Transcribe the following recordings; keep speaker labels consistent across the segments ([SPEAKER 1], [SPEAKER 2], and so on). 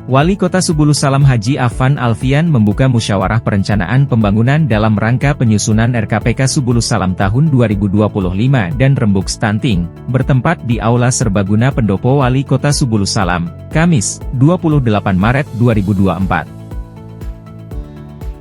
[SPEAKER 1] Wali Kota Subulus Salam Haji Afan Alfian membuka musyawarah perencanaan pembangunan dalam rangka penyusunan RKPK Subulus Salam tahun 2025 dan rembuk stunting, bertempat di Aula Serbaguna Pendopo Wali Kota Subulus Salam, Kamis, 28 Maret 2024.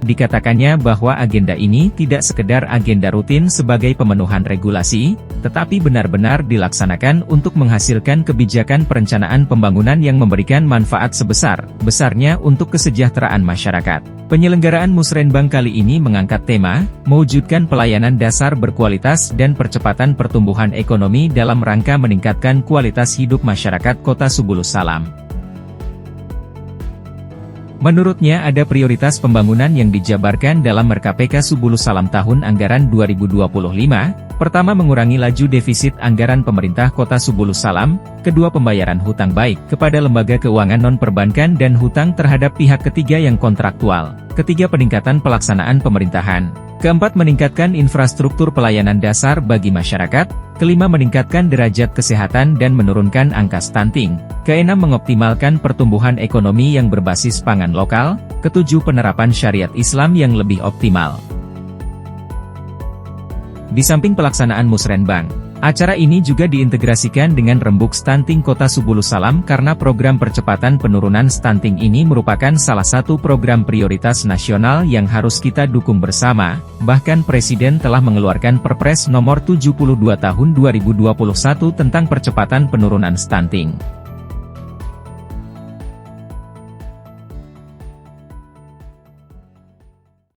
[SPEAKER 1] Dikatakannya bahwa agenda ini tidak sekedar agenda rutin sebagai pemenuhan regulasi, tetapi benar-benar dilaksanakan untuk menghasilkan kebijakan perencanaan pembangunan yang memberikan manfaat sebesar-besarnya untuk kesejahteraan masyarakat. Penyelenggaraan Musrenbang kali ini mengangkat tema, mewujudkan pelayanan dasar berkualitas dan percepatan pertumbuhan ekonomi dalam rangka meningkatkan kualitas hidup masyarakat Kota Subulus Salam. Menurutnya ada prioritas pembangunan yang dijabarkan dalam RKPK Subulus Salam tahun anggaran 2025, pertama mengurangi laju defisit anggaran pemerintah Kota Subulus Salam, kedua pembayaran hutang baik kepada lembaga keuangan non-perbankan dan hutang terhadap pihak ketiga yang kontraktual, ketiga peningkatan pelaksanaan pemerintahan, keempat meningkatkan infrastruktur pelayanan dasar bagi masyarakat, kelima meningkatkan derajat kesehatan dan menurunkan angka stunting, keenam mengoptimalkan pertumbuhan ekonomi yang berbasis pangan lokal, ketujuh penerapan syariat Islam yang lebih optimal. Di samping pelaksanaan Musrenbang, acara ini juga diintegrasikan dengan rembuk stunting Kota Subulus Salam karena program percepatan penurunan stunting ini merupakan salah satu program prioritas nasional yang harus kita dukung bersama. Bahkan Presiden telah mengeluarkan Perpres nomor 72 tahun 2021 tentang percepatan penurunan stunting.